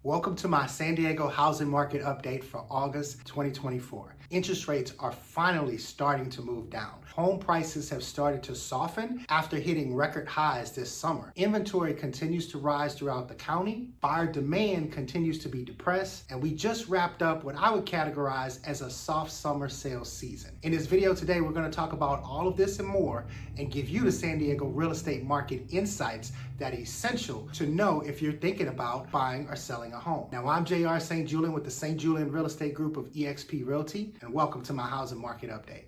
Welcome to my San Diego housing market update for August 2024. Interest rates are finally starting to move down. Home prices have started to soften after hitting record highs this summer. Inventory continues to rise throughout the county. Buyer demand continues to be depressed, and we just wrapped up what I would categorize as a soft summer sales season. In this video today, we're going to talk about all of this and more and give you the San Diego real estate market insights that are essential to know if you're thinking about buying or selling a home. Now, I'm J.R. St. Julien with the St. Julien Real Estate Group of eXp Realty, and welcome to my housing market update.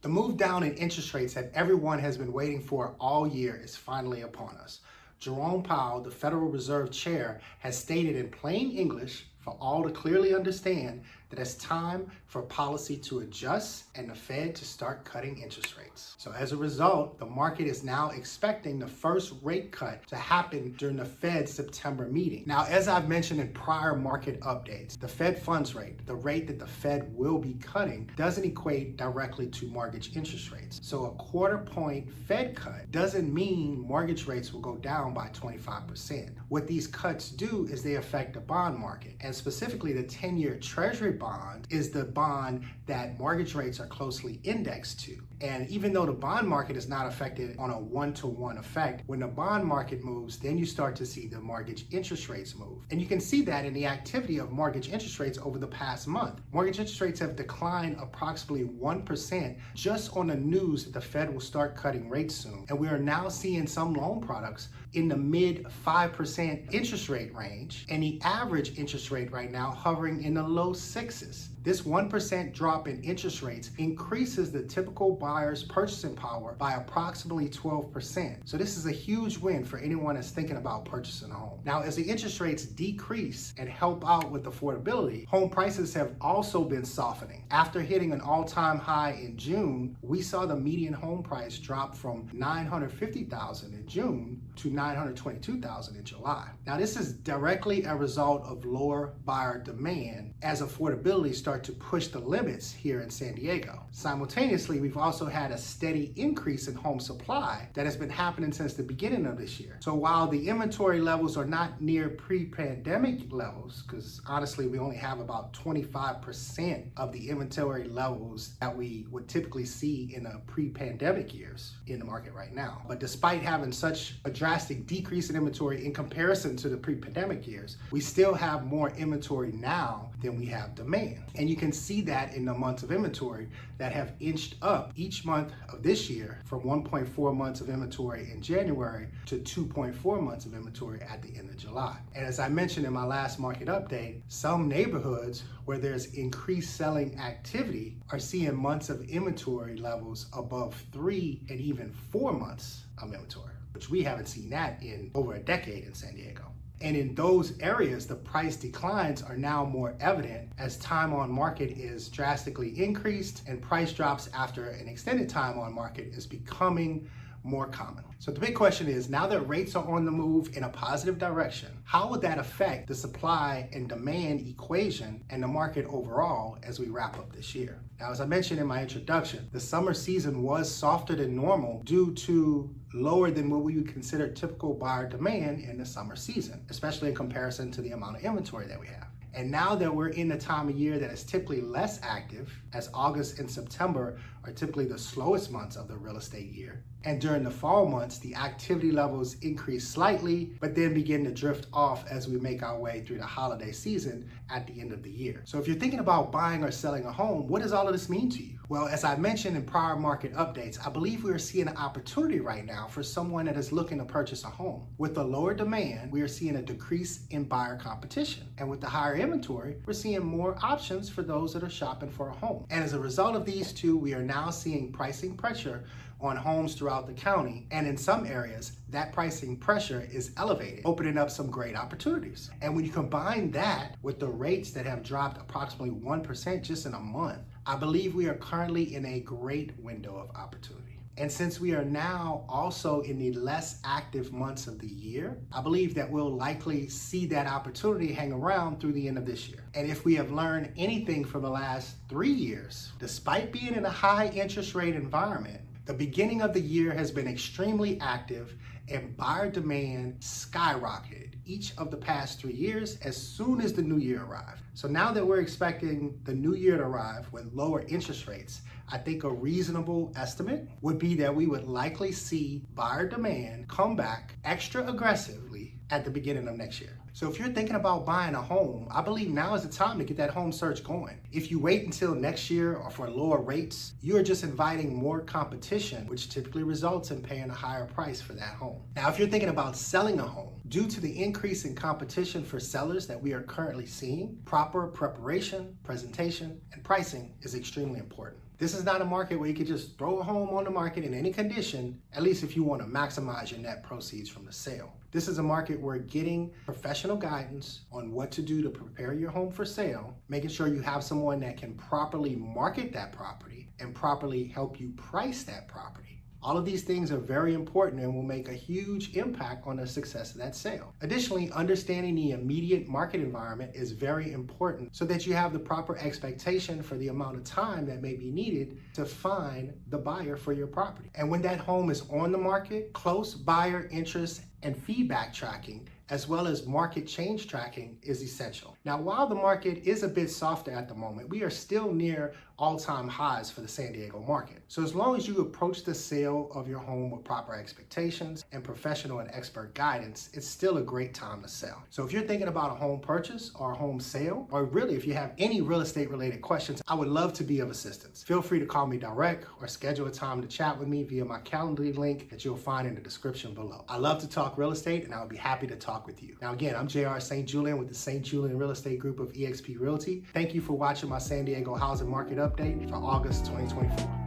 The move down in interest rates that everyone has been waiting for all year is finally upon us. Jerome Powell, the Federal Reserve Chair, has stated in plain English for all to clearly understand that it's time for policy to adjust and the Fed to start cutting interest rates. So as a result, the market is now expecting the first rate cut to happen during the Fed's September meeting. Now, as I've mentioned in prior market updates, the Fed funds rate, the rate that the Fed will be cutting, doesn't equate directly to mortgage interest rates. So a quarter-point Fed cut doesn't mean mortgage rates will go down by 25%. What these cuts do is they affect the bond market, and specifically the 10-year Treasury bond is the bond that mortgage rates are closely indexed to. And even though the bond market is not affected on a one-to-one effect, when the bond market moves, then you start to see the mortgage interest rates move. And you can see that in the activity of mortgage interest rates over the past month. Mortgage interest rates have declined approximately 1% just on the news that the Fed will start cutting rates soon. And we are now seeing some loan products in the mid 5% interest rate range, and the average interest rate right now hovering in the low 6s. This 1% drop in interest rates increases the typical buyer's purchasing power by approximately 12%. So this is a huge win for anyone that's thinking about purchasing a home. Now, as the interest rates decrease and help out with affordability, home prices have also been softening. After hitting an all-time high in June, we saw the median home price drop from $950,000 in June to $922,000 in July. Now, this is directly a result of lower buyer demand as affordability starts to push the limits here in San Diego. Simultaneously, we've also had a steady increase in home supply that has been happening since the beginning of this year. So while the inventory levels are not near pre-pandemic levels, because honestly, we only have about 25% of the inventory levels that we would typically see in a pre-pandemic years in the market right now. But despite having such a drastic decrease in inventory in comparison to the pre-pandemic years, we still have more inventory now than we have demand. And you can see that in the months of inventory that have inched up each month of this year from 1.4 months of inventory in January to 2.4 months of inventory at the end of July. And as I mentioned in my last market update, some neighborhoods where there's increased selling activity are seeing months of inventory levels above 3 and even 4 months of inventory, which we haven't seen that in over a decade in San Diego. And in those areas, the price declines are now more evident as time on market is drastically increased and price drops after an extended time on market is becoming more common. So the big question is, now that rates are on the move in a positive direction, how would that affect the supply and demand equation and the market overall as we wrap up this year? Now, as I mentioned in my introduction, the summer season was softer than normal due to lower than what we would consider typical buyer demand in the summer season, especially in comparison to the amount of inventory that we have. And now that we're in the time of year that is typically less active, as August and September are typically the slowest months of the real estate year, and during the fall months, the activity levels increase slightly, but then begin to drift off as we make our way through the holiday season at the end of the year. So if you're thinking about buying or selling a home, what does all of this mean to you? Well, as I mentioned in prior market updates, I believe we are seeing an opportunity right now for someone that is looking to purchase a home. With the lower demand, we are seeing a decrease in buyer competition. And with the higher inventory, we're seeing more options for those that are shopping for a home. And as a result of these two, we are now seeing pricing pressure on homes throughout the county, and in some areas that pricing pressure is elevated, opening up some great opportunities. And when you combine that with the rates that have dropped approximately 1% just in a month, I believe we are currently in a great window of opportunity. And since we are now also in the less active months of the year, I believe that we'll likely see that opportunity hang around through the end of this year. And if we have learned anything from the last 3 years, despite being in a high interest rate environment, The beginning of the year has been extremely active and buyer demand skyrocketed each of the past 3 years as soon as the new year arrived. So now that we're expecting the new year to arrive with lower interest rates, I think a reasonable estimate would be that we would likely see buyer demand come back extra aggressively at the beginning of next year. So if you're thinking about buying a home, I believe now is the time to get that home search going. If you wait until next year or for lower rates, you're just inviting more competition, which typically results in paying a higher price for that home. Now, if you're thinking about selling a home, due to the increase in competition for sellers that we are currently seeing, proper preparation, presentation, and pricing is extremely important. This is not a market where you can just throw a home on the market in any condition, at least if you want to maximize your net proceeds from the sale. This is a market where getting professional guidance on what to do to prepare your home for sale, making sure you have someone that can properly market that property and properly help you price that property. All of these things are very important and will make a huge impact on the success of that sale. Additionally, understanding the immediate market environment is very important so that you have the proper expectation for the amount of time that may be needed to find the buyer for your property. And when that home is on the market, close buyer interest and feedback tracking, as well as market change tracking, is essential. Now, while the market is a bit softer at the moment, we are still near all-time highs for the San Diego market. So as long as you approach the sale of your home with proper expectations and professional and expert guidance, it's still a great time to sell. So if you're thinking about a home purchase or a home sale, or really if you have any real estate related questions, I would love to be of assistance. Feel free to call me direct or schedule a time to chat with me via my Calendly link that you'll find in the description below. I love to talk real estate and I would be happy to talk with you. Now again, I'm JR St. Julien with the St. Julien Real Estate Group of eXp Realty. Thank you for watching my San Diego housing market update for August 2024.